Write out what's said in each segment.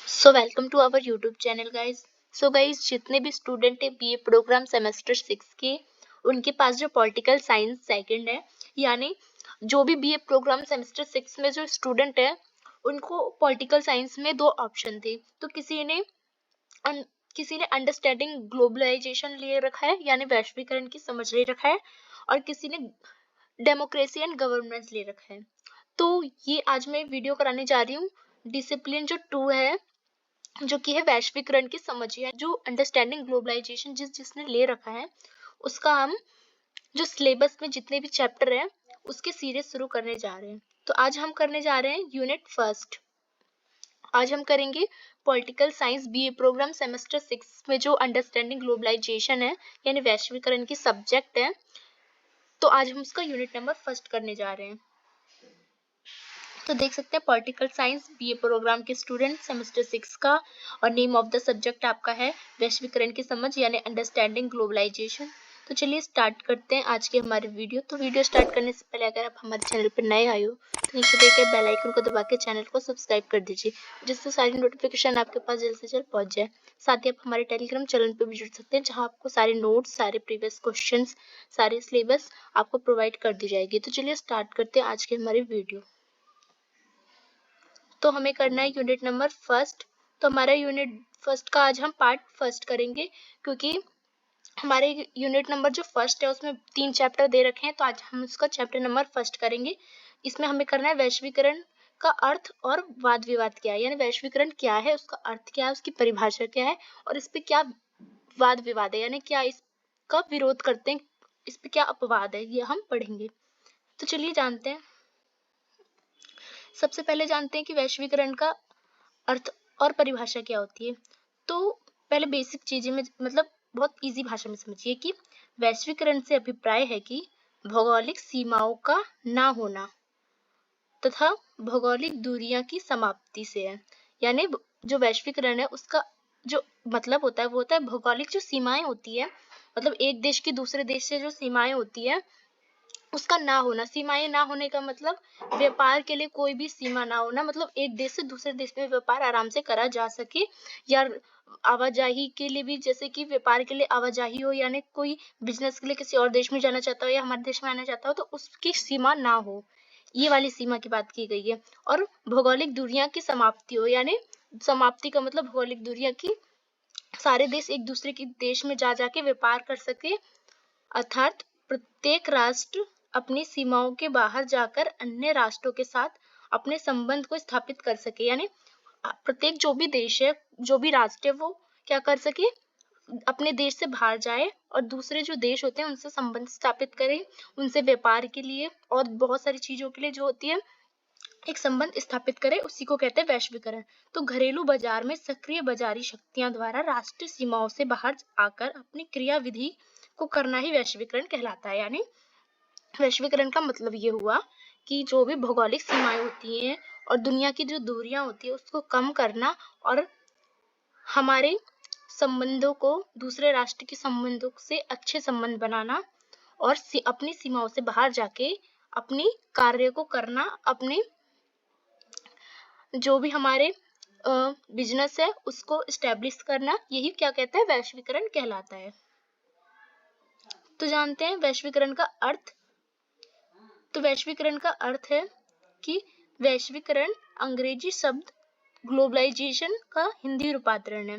So welcome to our YouTube channel guys. So guys, जितने भी student है BA program semester 6 के, उनके पास जो पॉलिटिकल साइंस सेकंड है, यानी जो भी बीए प्रोग्राम सेमेस्टर 6 में जो स्टूडेंट है, उनको पॉलिटिकल साइंस में दो ऑप्शन थे। तो किसी ने अंडरस्टैंडिंग ग्लोबलाइजेशन ले रखा है, यानी वैश्वीकरण की समझ ले रखा है, और किसी ने डेमोक्रेसी एंड गवर्नेंस ले रखा है। तो ये आज मैं वीडियो कराने जा रही हूँ। डिसिप्लिन जो 2 है, जो कि है वैश्वीकरण की समझिए, जो अंडरस्टैंडिंग ग्लोबलाइजेशन जिसने ले रखा है, उसका हम जो सिलेबस में जितने भी चैप्टर हैं उसके सीरीज शुरू करने जा रहे हैं। तो आज हम करने जा रहे हैं यूनिट फर्स्ट। आज हम करेंगे political science BA program semester 6 में जो अंडरस्टैंडिंग ग्लोबलाइजेशन है, यानी वैश्वीकरण की सब्जेक्ट है। तो आज हम उसका यूनिट नंबर फर्स्ट करने जा रहे हैं। तो देख सकते हैं पॉलिटिकल साइंस बीए प्रोग्राम के स्टूडेंट सेमेस्टर 6 का, और नेम ऑफ द सब्जेक्ट आपका है वैश्वीकरण की समझ, यानी अंडरस्टैंडिंग ग्लोबलाइजेशन। तो चलिए स्टार्ट करते हैं आज के हमारे वीडियो। तो वीडियो स्टार्ट करने से पहले अगर आप हमारे चैनल पर नए आए हो तो नीचे दिए गए बेल आइकन को दबा के चैनल को सब्सक्राइब कर दीजिए, जिससे सारी नोटिफिकेशन आपके पास जल्द से जल्द पहुंच जाए। साथ ही आप हमारे टेलीग्राम चैनल पर भी जुड़ सकते हैं, जहां आपको सारे नोट्स, सारे प्रीवियस क्वेश्चंस, सारे सिलेबस आपको प्रोवाइड कर दी जाएगी। तो चलिए स्टार्ट करते हैं आज के हमारे वीडियो। तो हमें करना है यूनिट नंबर फर्स्ट। तो हमारा यूनिट फर्स्ट का आज हम पार्ट फर्स्ट करेंगे, क्योंकि हमारे यूनिट नंबर जो फर्स्ट है उसमें 3 चैप्टर दे रखे हैं। तो आज हम उसका चैप्टर नंबर फर्स्ट करेंगे। इसमें हमें करना है वैश्वीकरण का अर्थ और वाद विवाद क्या है, यानी वैश्वीकरण क्या है, उसका अर्थ क्या है, उसकी परिभाषा क्या है, और इस पे क्या वाद विवाद है, यानी क्या इसका विरोध करते हैं, इस पे क्या अपवाद है, ये हम पढ़ेंगे। तो चलिए जानते हैं। सबसे पहले जानते हैं कि वैश्वीकरण का अर्थ और परिभाषा क्या होती है। तो पहले बेसिक चीजें में, मतलब बहुत इजी भाषा में समझिए कि वैश्वीकरण से अभिप्राय है कि भौगोलिक सीमाओं का ना होना तथा भौगोलिक दूरियां की समाप्ति से है। यानी जो वैश्वीकरण है उसका जो मतलब होता है वो होता है भौगोलिक जो सीमाएं होती है, मतलब एक देश की दूसरे देश से जो सीमाएं होती है उसका ना होना। सीमाएं ना होने का मतलब व्यापार के लिए कोई भी सीमा ना होना, मतलब एक देश से दूसरे देश में व्यापार आराम से करा जा सके, या आवाजाही के लिए भी, जैसे कि व्यापार के लिए आवाजाही हो, यानी कोई बिजनेस के लिए किसी और देश में जाना चाहता हो या हमारे देश में आना चाहता हो तो उसकी सीमा ना हो, ये वाली सीमा की बात की गई है। और भौगोलिक दूरियां की समाप्ति हो, यानी समाप्ति का मतलब भौगोलिक दूरियां की सारे देश एक दूसरे के देश में जा जाके व्यापार कर सके, अर्थात प्रत्येक राष्ट्र अपनी सीमाओं के बाहर जाकर अन्य राष्ट्रों के साथ अपने संबंध को स्थापित कर सके, यानी प्रत्येक जो भी देश है, जो भी राष्ट्र है, वो क्या कर सके, अपने देश से बाहर जाए और दूसरे जो देश होते हैं उनसे संबंध स्थापित करे, उनसे व्यापार के लिए और बहुत सारी चीजों के लिए जो होती है एक संबंध स्थापित करे, उसी को कहते हैं वैश्वीकरण। तो घरेलू बाजार में सक्रिय बाजारी शक्तियां द्वारा राष्ट्रीय सीमाओं से बाहर आकर अपनी क्रियाविधि को करना ही वैश्वीकरण कहलाता है। यानी वैश्वीकरण का मतलब ये हुआ कि जो भी भौगोलिक सीमाएं होती हैं और दुनिया की जो दूरियां होती है उसको कम करना, और हमारे संबंधों को दूसरे राष्ट्र के संबंधों से अच्छे संबंध बनाना, और अपनी सीमाओं से बाहर जाके अपनी कार्य को करना, अपने जो भी हमारे बिजनेस है उसको स्टैब्लिश करना, यही क्या कहता है, वैश्वीकरण कहलाता है। तो जानते हैं वैश्वीकरण का अर्थ। तो वैश्वीकरण का अर्थ है कि वैश्वीकरण अंग्रेजी शब्द ग्लोबलाइजेशन का हिंदी रूपांतरण है,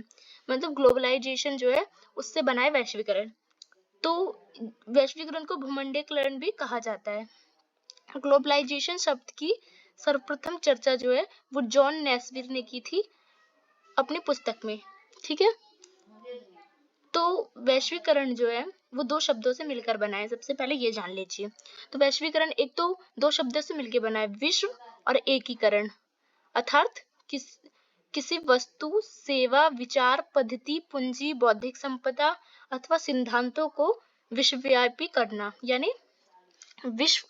मतलब ग्लोबलाइजेशन जो है उससे बना है वैश्वीकरण। तो वैश्वीकरण को भूमंडलीकरण भी कहा जाता है। ग्लोबलाइजेशन शब्द की सर्वप्रथम चर्चा जो है वो जॉन नेस्बियर ने की थी अपनी पुस्तक में, ठीक है। तो वैश्वीकरण जो है वो दो शब्दों से मिलकर बना है, सबसे पहले ये जान लीजिए। तो वैश्वीकरण एक तो दो शब्दों से मिलकर बना है, विश्व और एकीकरण, अर्थात किसी वस्तु, सेवा, विचार, पद्धति, पूंजी, बौद्धिक संपदा अथवा सिद्धांतों को विश्वव्यापी करना, यानी विश्व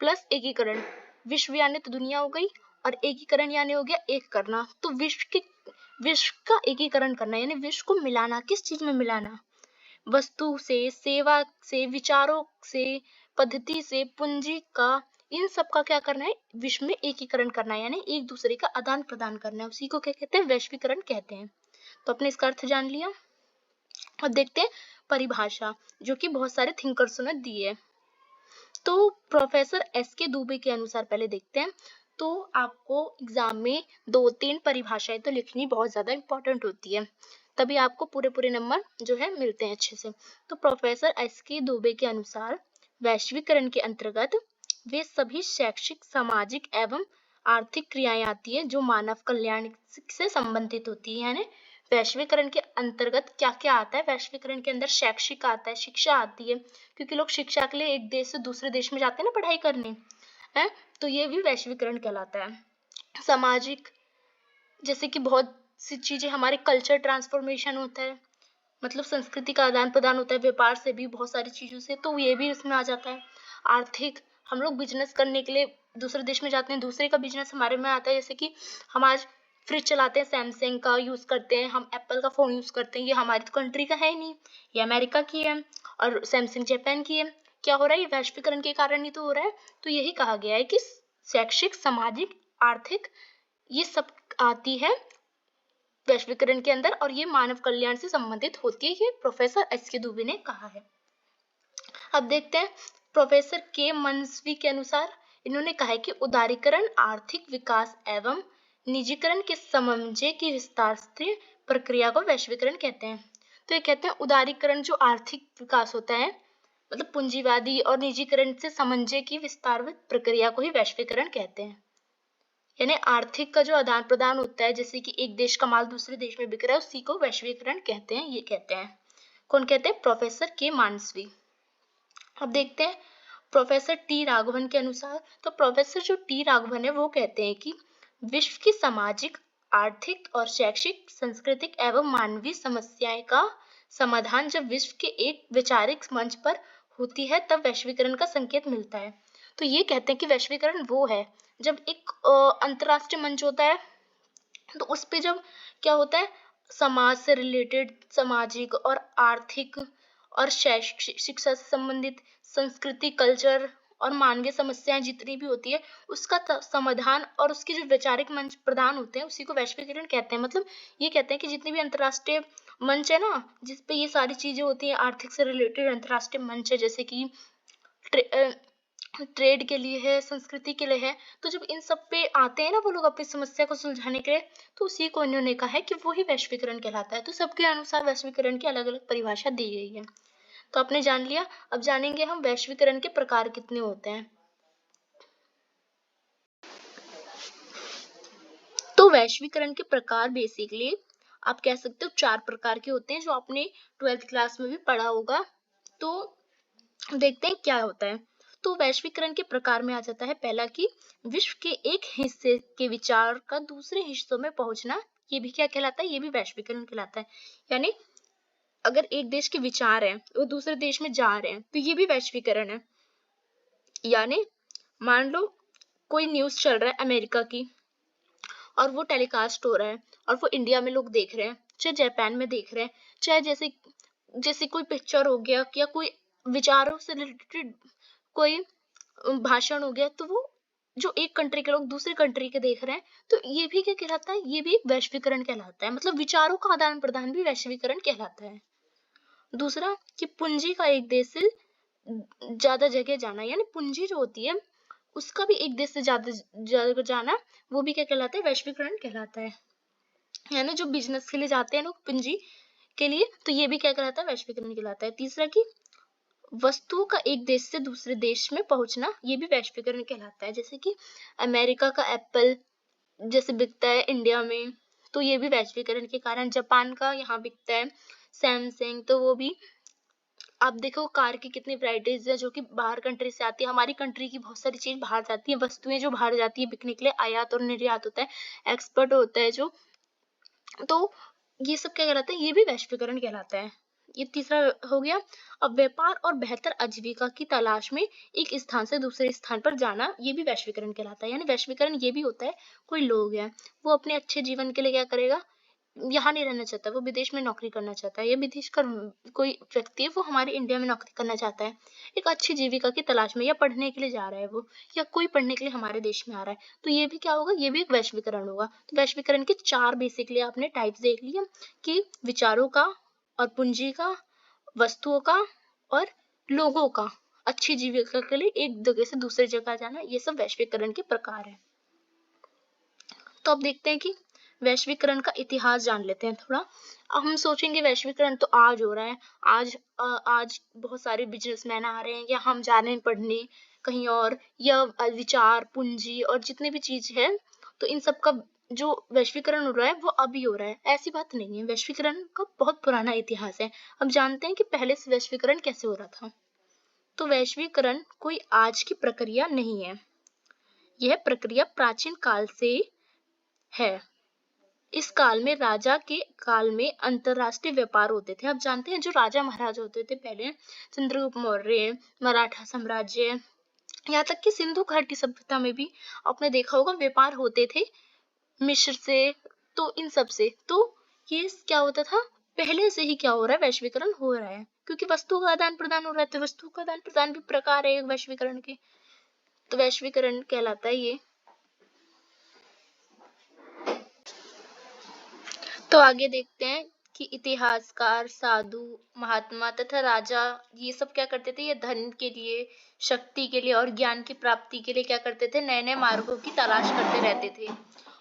प्लस एकीकरण। विश्व यानी तो दुनिया हो गई, और एकीकरण यानी हो गया एक करना। तो विश्व का एकीकरण करना, यानी विश्व को मिलाना। किस चीज में मिलाना? वस्तु से, सेवा से, विचारों से, पद्धति से, पूंजी का इन सब का क्या करना है, विश्व में एकीकरण करना है, यानी एक दूसरे का आदान प्रदान करना है, उसी को क्या कहते हैं, वैश्वीकरण कहते हैं। तो अपने इसका अर्थ जान लिया। अब देखते हैं परिभाषा, जो कि बहुत सारे थिंकर्स ने दी है। तो प्रोफेसर एस के दुबे के अनुसार पहले देखते हैं। तो आपको एग्जाम में 2-3 परिभाषाएं तो लिखनी बहुत ज्यादा इंपॉर्टेंट होती है, तभी आपको पूरे नंबर जो है मिलते हैं अच्छे से। तो प्रोफेसर एस के दुबे के अनुसार वैश्वीकरण के अंतर्गत वे सभी शैक्षिक, सामाजिक एवं आर्थिक क्रियाएं आती है जो मानव कल्याण से संबंधित होती है। यानी वैश्वीकरण के अंतर्गत क्या क्या आता है, वैश्वीकरण के अंदर शैक्षिक आता है, शिक्षा आती है, क्योंकि लोग शिक्षा के लिए एक देश से दूसरे देश में जाते हैं ना पढ़ाई करने, है, तो ये भी वैश्वीकरण कहलाता है। सामाजिक, जैसे कि बहुत सी चीजें, हमारे कल्चर ट्रांसफॉर्मेशन होता है, मतलब संस्कृति का आदान प्रदान होता है, व्यापार से भी, बहुत सारी चीजों से, तो ये भी इसमें आ जाता है। आर्थिक, हम लोग बिजनेस करने के लिए दूसरे देश में जाते हैं, दूसरे का बिजनेस हमारे में आता है, जैसे कि हम आज फ्रिज चलाते हैं, सैमसंग का यूज करते हैं, हम एप्पल का फोन यूज करते हैं, ये हमारी तो कंट्री का है ही नहीं, ये अमेरिका की है, और सैमसंग जापान की है। क्या हो रहा है, ये वैश्वीकरण के कारण ही तो हो रहा है। तो यही कहा गया है कि शैक्षिक, सामाजिक, आर्थिक, ये सब आती है वैश्वीकरण के अंदर, और ये मानव कल्याण से संबंधित होती है, ये प्रोफेसर एस के दुबे ने कहा है। अब देखते हैं प्रोफेसर के मनस्वी के अनुसार, इन्होंने कहा है कि उदारीकरण आर्थिक विकास एवं निजीकरण के समन्वय की विस्तारित प्रक्रिया को वैश्वीकरण कहते हैं। तो ये कहते हैं उदारीकरण जो आर्थिक विकास होता है, मतलब पूंजीवादी, और निजीकरण से समन्वय की विस्तारित प्रक्रिया को ही वैश्वीकरण कहते हैं। यानी आर्थिक का जो आदान प्रदान होता है, जैसे कि एक देश का माल दूसरे देश में बिक रहा है, उसी को वैश्वीकरण कहते हैं। ये कहते हैं, कौन कहते हैं, प्रोफेसर के मानस्वी। अब देखते हैं प्रोफेसर टी राघवन के अनुसार। तो प्रोफेसर जो टी राघवन है वो कहते हैं कि विश्व की सामाजिक, आर्थिक और शैक्षिक, सांस्कृतिक एवं मानवीय समस्याएं का समाधान जब विश्व के एक वैचारिक मंच पर होती है, तब वैश्वीकरण का संकेत मिलता है। तो ये कहते हैं कि वैश्वीकरण वो है जब एक अंतरराष्ट्रीय मंच होता है, तो उस पे जब क्या होता है, समाज से रिलेटेड, सामाजिक और आर्थिक और शैक्षिक, शिक्षा से संबंधित, संस्कृति, कल्चर और मानवीय समस्याएं जितनी भी होती है, उसका समाधान और उसके जो वैचारिक मंच प्रदान होते हैं, उसी को वैश्वीकरण कहते हैं। मतलब ये कहते हैं कि जितनी भी अंतरराष्ट्रीय मंच है ना, जिसपे ये सारी चीजें होती है, आर्थिक से रिलेटेड अंतरराष्ट्रीय मंच है, जैसे कि ट्रेड के लिए है, संस्कृति के लिए है, तो जब इन सब पे आते हैं ना वो लोग अपनी समस्या को सुलझाने के लिए, तो उसी को इन्होंने कहा है कि वो ही वैश्वीकरण कहलाता है। तो सबके अनुसार वैश्वीकरण की अलग अलग परिभाषा दी गई है। तो आपने जान लिया। अब जानेंगे हम वैश्वीकरण के प्रकार कितने होते हैं। तो वैश्वीकरण के प्रकार बेसिकली आप कह सकते हो 4 प्रकार के होते हैं, जो आपने 12th क्लास में भी पढ़ा होगा। तो देखते हैं क्या होता है। तो वैश्वीकरण के प्रकार में आ जाता है पहला कि विश्व के एक हिस्से के विचार का दूसरे हिस्सों में पहुंचना, ये भी क्या कहलाता है, ये भी वैश्वीकरण कहलाता है। यानी अगर एक देश के विचार हैं वो दूसरे देश में जा रहे हैं, तो ये भी वैश्वीकरण है। यानी मान लो कोई न्यूज चल रहा है अमेरिका की, और वो टेलीकास्ट हो रहा है, और वो इंडिया में लोग देख रहे हैं, चाहे जापान में देख रहे हैं, चाहे जैसे जैसे कोई पिक्चर हो गया या कोई विचारों से रिलेटेड कोई भाषण हो गया, तो वो जो एक कंट्री के लोग दूसरी कंट्री के देख रहे हैं, तो ये भी क्या कहलाता है, ये भी एक वैश्वीकरण कहलाता है। मतलब विचारों का आदान प्रदान भी वैश्वीकरण कहलाता है। दूसरा कि पूंजी का एक देश से ज्यादा जगह जाना, यानी पूंजी जो होती है उसका भी एक देश से ज्यादा जगह जाना, वो भी क्या कहलाता है, वैश्वीकरण कहलाता है। यानी जो बिजनेस के लिए जाते हैं लोग पूंजी के लिए, तो ये भी क्या कहलाता है, वैश्वीकरण कहलाता है। तीसरा कि वस्तुओं का एक देश से दूसरे देश में पहुंचना, ये भी वैश्वीकरण कहलाता है। जैसे कि अमेरिका का एप्पल जैसे बिकता है इंडिया में, तो ये भी वैश्वीकरण के कारण। जापान का यहाँ बिकता है सैमसंग, तो वो भी, आप देखो कार की कितनी वैरायटीज है जो कि बाहर कंट्री से आती है, हमारी कंट्री की बहुत सारी चीज बाहर जाती है, वस्तुएं जो बाहर जाती है बिकने के लिए, आयात और निर्यात होता है, एक्सपर्ट होता है जो, तो ये सब क्या कहलाता है, ये भी वैश्वीकरण कहलाता है। ये तीसरा हो गया। अब व्यापार और बेहतर आजीविका की तलाश में एक स्थान से दूसरे स्थान पर जाना, ये भी वैश्वीकरण कहलाता है। यानी वैश्वीकरण ये भी होता है, कोई लोग है वो अपने अच्छे जीवन के लिए क्या करेगा, यहाँ नहीं रहना चाहता, वो विदेश में नौकरी करना चाहता है, या विदेश का कोई व्यक्ति है वो हमारे इंडिया में नौकरी करना चाहता है एक अच्छी जीविका की तलाश में, या पढ़ने के लिए जा रहा है वो, या कोई पढ़ने के लिए हमारे देश में आ रहा है, तो ये भी क्या होगा, ये भी एक वैश्वीकरण होगा। तो वैश्वीकरण के 4 बेसिकली आपने टाइप्स देख लिया कि विचारों का और पूंजी का, वस्तुओं का और लोगों का अच्छी जीविका के लिए एक जगह से दूसरी जगह जाना, ये सब वैश्वीकरण के प्रकार है। तो अब देखते हैं कि वैश्वीकरण का इतिहास जान लेते हैं थोड़ा। अब हम सोचेंगे वैश्वीकरण तो आज हो रहा है, आज बहुत सारे बिजनेसमैन आ रहे हैं, या हम जा रहे हैं पढ़ने कहीं और, या विचार पूंजी और जितनी भी चीज है, तो इन सब का जो वैश्वीकरण हो रहा है वो अभी हो रहा है, ऐसी बात नहीं है। वैश्वीकरण का बहुत पुराना इतिहास है। अब जानते हैं कि पहले से वैश्वीकरण कैसे हो रहा था। तो वैश्वीकरण कोई आज की प्रक्रिया नहीं है, यह प्रक्रिया प्राचीन काल से है। इस काल में राजा के काल में अंतरराष्ट्रीय व्यापार होते थे। अब जानते हैं जो राजा महाराजा होते थे पहले, चंद्रगुप्त मौर्य, मराठा साम्राज्य, यहाँ तक कि सिंधु घाटी सभ्यता में भी आपने देखा होगा व्यापार होते थे मिस्र से, तो इन सब से। तो ये क्या होता था, पहले से ही क्या हो रहा है, वैश्वीकरण हो रहा है, क्योंकि वस्तु का आदान प्रदान हो रहा है, तो वस्तु का आदान प्रदान भी प्रकार है एक वैश्वीकरण के, तो वैश्वीकरण कहलाता है ये। तो आगे देखते हैं कि इतिहासकार, साधु, महात्मा तथा राजा ये सब क्या करते थे, ये धन के लिए, शक्ति के लिए और ज्ञान की प्राप्ति के लिए क्या करते थे, नए नए मार्गों की तलाश करते रहते थे,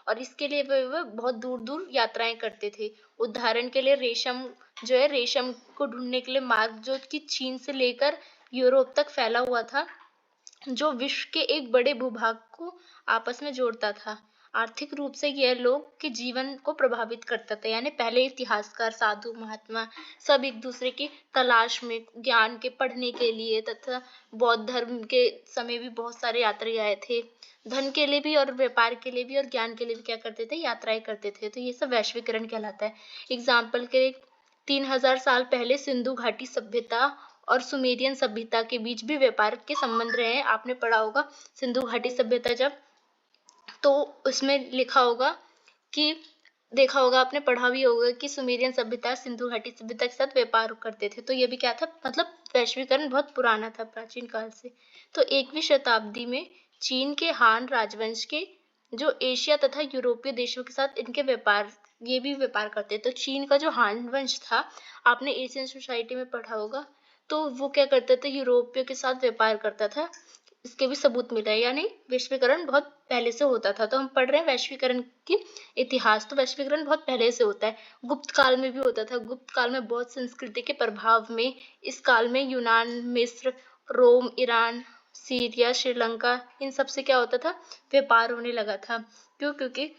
और इसके लिए वे बहुत दूर दूर यात्राएं करते थे। उदाहरण के लिए रेशम जो है, रेशम को ढूंढने के लिए मार्ग जो कि चीन से लेकर यूरोप तक फैला हुआ था, जो विश्व के एक बड़े भूभाग को आपस में जोड़ता था। आर्थिक रूप से यह लोग के जीवन को प्रभावित करता था, यानी पहले इतिहासकार, साधु, महात्मा सब एक दूसरे की तलाश में ज्ञान के पढ़ने के लिए, तथा बौद्ध धर्म के समय भी बहुत सारे यात्री आए थे, धन के लिए भी और व्यापार के लिए भी और ज्ञान के लिए भी क्या करते थे, यात्राएं करते थे। तो ये सब वैश्वीकरण कहलाता है। एग्जाम्पल के 3000 साल पहले सिंधु घाटी सभ्यता और सुमेरियन सभ्यता के बीच भी व्यापार के संबंध रहे हैं। आपने पढ़ा होगा सिंधु घाटी सभ्यता जब, तो उसमें लिखा होगा कि, देखा होगा आपने, पढ़ा भी होगा कि सुमेरियन सभ्यता सिंधु घाटी सभ्यता के साथ व्यापार करते थे। तो ये भी क्या था, मतलब वैश्वीकरण बहुत पुराना था, प्राचीन काल से। तो 1वीं शताब्दी में चीन के हान राजवंश के जो एशिया तथा यूरोपीय देशों के साथ इनके व्यापार, ये भी व्यापार करते। तो चीन का जो हान वंश था, आपने एशियन सोसाइटी में पढ़ा होगा, तो वो क्या करता था, यूरोपियों के साथ व्यापार करता था। इसके भी सबूत मिला है, यानी वैश्वीकरण बहुत पहले से होता था। तो हम पढ़ रहे हैं वैश्वीकरण की इतिहास, तो वैश्वीकरण बहुत पहले से होता है। गुप्त काल में भी होता था। गुप्त काल में बौद्ध संस्कृति के प्रभाव में इस काल में यूनान, मिस्र, रोम, ईरान, सीरिया, श्रीलंका, इन सब से क्या होता था, व्यापार होने लगा था। क्यों? क्योंकि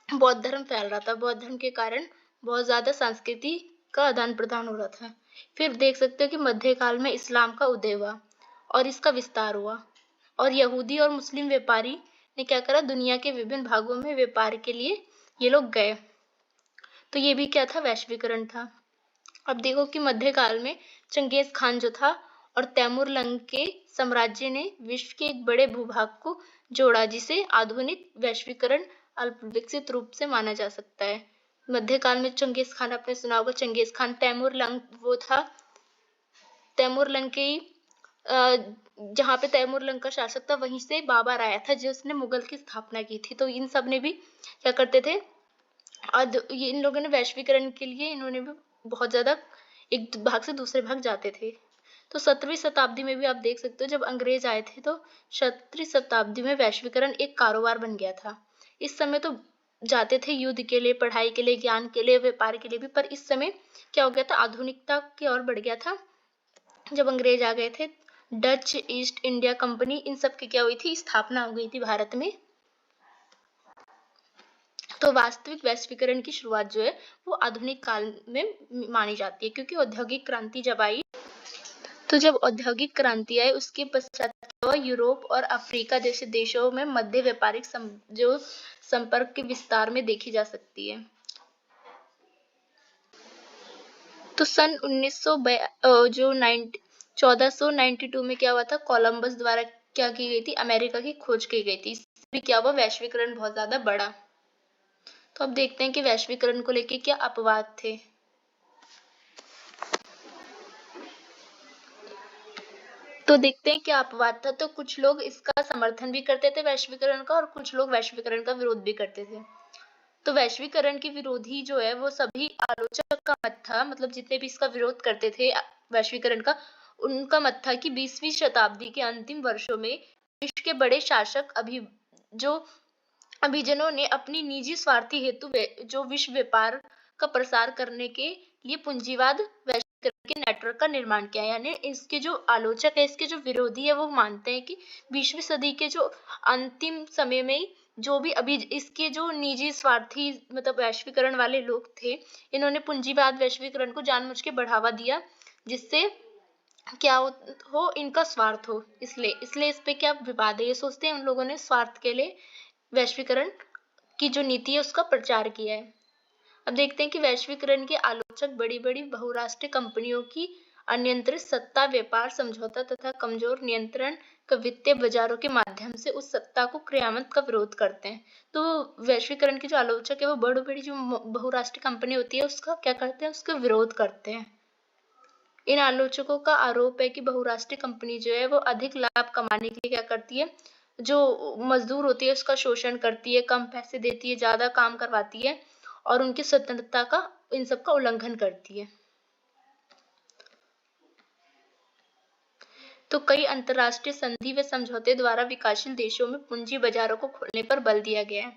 बौद्ध धर्म फैल रहा था। बौद्ध धर्म के कारण बहुत ज्यादा संस्कृति का आदान प्रदान हो रहा था। फिर देख सकते हो कि मध्यकाल में इस्लाम का उदय हुआ और इसका विस्तार हुआ, और यहूदी और मुस्लिम व्यापारी ने क्या करा, दुनिया के विभिन्न भागों में व्यापार के लिए ये लोग गए। तो ये भी क्या था, वैश्वीकरण था। अब देखो कि मध्यकाल में चंगेज खान जो था और तैमूर लंग के साम्राज्य ने विश्व के एक बड़े भूभाग को जोड़ा, जिसे आधुनिक वैश्वीकरण अल्प विकसित रूप से माना जा सकता है। मध्यकाल में चंगेज खान, आपने सुना होगा चंगेज खान, तैमूर लंग वो था, तैमूर लंग के जहाँ पे तैमूर लंग का शासक था वहीं से बाबर आया था जिसने मुगल की स्थापना की थी। तो इन सब ने भी क्या करते थे, ये इन लोगों ने वैश्वीकरण के लिए इन्होंने भी बहुत ज्यादा एक भाग से दूसरे भाग जाते थे। तो 17वीं शताब्दी में भी आप देख सकते हो जब अंग्रेज आए थे, तो 17वीं शताब्दी में वैश्वीकरण एक कारोबार बन गया था। इस समय तो जाते थे युद्ध के लिए, पढ़ाई के लिए, ज्ञान के लिए, व्यापार के लिए भी, पर इस समय क्या हो गया था, आधुनिकता की ओर बढ़ गया था। जब अंग्रेज आ गए थे, डच ईस्ट इंडिया कंपनी, इन सब की क्या हुई थी, स्थापना हो गई थी भारत में। तो वास्तविक वैश्वीकरण की शुरुआत जो है वो आधुनिक काल में मानी जाती है, क्योंकि औद्योगिक क्रांति जब आई, तो जब औद्योगिक क्रांति आई उसके पश्चात यूरोप और अफ्रीका जैसे देशों में मध्य व्यापारिक जो संपर्क के विस्तार में देखी जा सकती है। तो सन 1492 में क्या हुआ था, कोलंबस द्वारा क्या की गई थी, अमेरिका की खोज की गई थी। इससे भी क्या हुआ, वैश्वीकरण बहुत ज्यादा बढ़ा। तो अब देखते हैं कि वैश्वीकरण को लेके क्या अपवाद थे। तो देखते हैं क्या अपवाद था। तो कुछ लोग इसका समर्थन भी करते थे वैश्वीकरण का, और कुछ लोग वैश्वीकरण का विरोध भी करते थे। तो वैश्वीकरण के विरोधी जो है वो सभी आलोचक का मत था, मतलब जितने भी इसका विरोध करते थे वैश्वीकरण का, उनका मत था कि 20वीं शताब्दी के अंतिम वर्षों में विश्व के बड़े शासक अभिजनों ने अपनी निजी स्वार्थी हेतु जो विश्व व्यापार का प्रसार करने के लिए पूंजीवाद वैश्वीकरण के नेटवर्क का निर्माण किया। यानी इसके जो आलोचक है, इसके जो विरोधी है, वो मानते हैं कि 20वीं सदी के जो अंतिम समय में जो भी अभी इसके जो निजी स्वार्थी मतलब वैश्वीकरण वाले लोग थे, इन्होंने पूंजीवाद वैश्वीकरण को जानबूझ के बढ़ावा दिया, जिससे क्या हो इनका स्वार्थ हो। इसलिए इस पे क्या विवाद है, ये सोचते हैं उन लोगों ने स्वार्थ के लिए वैश्वीकरण की जो नीति है उसका प्रचार किया है। अब देखते हैं कि वैश्वीकरण के आलोचक बड़ी बड़ी बहुराष्ट्रीय कंपनियों की अनियंत्रित सत्ता, व्यापार समझौता तथा कमजोर नियंत्रण का वित्तीय बाजारों के माध्यम से उस सत्ता को क्रियान्वित का विरोध करते हैं। तो वैश्वीकरण के जो आलोचक है वो बड़ी बड़ी जो बहुराष्ट्रीय कंपनी होती है उसका क्या करते हैं, उसका विरोध करते हैं। इन आलोचकों का आरोप है कि बहुराष्ट्रीय कंपनी जो है वो अधिक लाभ कमाने के लिए क्या करती है, जो मजदूर होती है उसका शोषण करती है, कम पैसे देती है, ज्यादा काम करवाती है और उनकी स्वतंत्रता का इन सब का उल्लंघन करती है। तो कई अंतर्राष्ट्रीय संधि व समझौते द्वारा विकासशील देशों में पूंजी बाजारों को खोलने पर बल दिया गया है।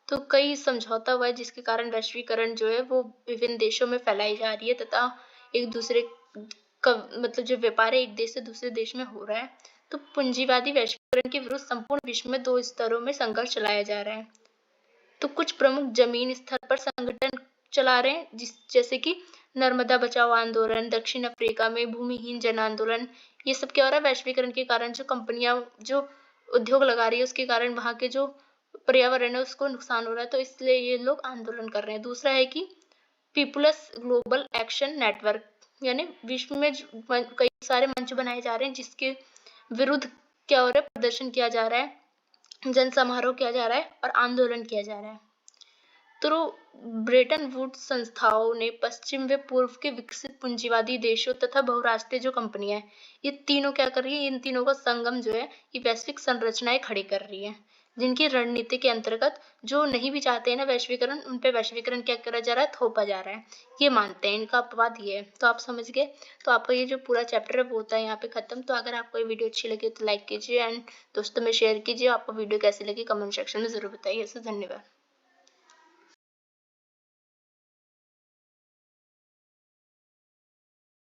तो कई समझौता हुआ है जिसके कारण वैश्वीकरण जो है वो विभिन्न देशों में फैलाई जा रही है तथा एक दूसरे का मतलब जो व्यापार है एक देश से दूसरे देश में हो रहा है। तो पूंजीवादी वैश्वीकरण के विरुद्ध संपूर्ण विश्व में 2 स्तरों में संघर्ष चलाया जा रहा है। तो कुछ प्रमुख जमीन स्तर पर संगठन चला रहे हैं, जैसे कि नर्मदा बचाओ आंदोलन, दक्षिण अफ्रीका में भूमिहीन जन आंदोलन। ये सब क्या हो रहा है, वैश्वीकरण के कारण जो कंपनियां जो उद्योग लगा रही है उसके कारण वहां के जो पर्यावरण है उसको नुकसान हो रहा है, तो इसलिए ये लोग आंदोलन कर रहे हैं। दूसरा है कि पीपुल्स ग्लोबल एक्शन नेटवर्क, यानी विश्व में कई सारे मंच बनाए जा रहे हैं जिसके विरुद्ध क्या हो रहा है, प्रदर्शन किया जा रहा है, जन समारोह किया जा रहा है और आंदोलन किया जा रहा है। तो ब्रेटन वुड्स संस्थाओं ने पश्चिम व पूर्व के विकसित पूंजीवादी देशों तथा बहुराष्ट्रीय जो कंपनियां हैं, ये तीनों क्या कर रही है, इन तीनों का संगम जो है ये वैश्विक संरचनाएं खड़ी कर रही है, जिनकी रणनीति के अंतर्गत जो नहीं भी चाहते हैं ना वैश्वीकरण, उन पे वैश्वीकरण क्या करा जा रहा है, थोपा जा रहा है। ये मानते हैं, इनका अपवाद ये है। तो आप समझ गए। तो आपका ये जो पूरा चैप्टर है वो होता है यहाँ पे खत्म। तो अगर आपको ये वीडियो अच्छी लगी तो लाइक कीजिए एंड दोस्तों में शेयर कीजिए। आपको वीडियो कैसी लगी कमेंट सेक्शन में जरूर बताइए। धन्यवाद।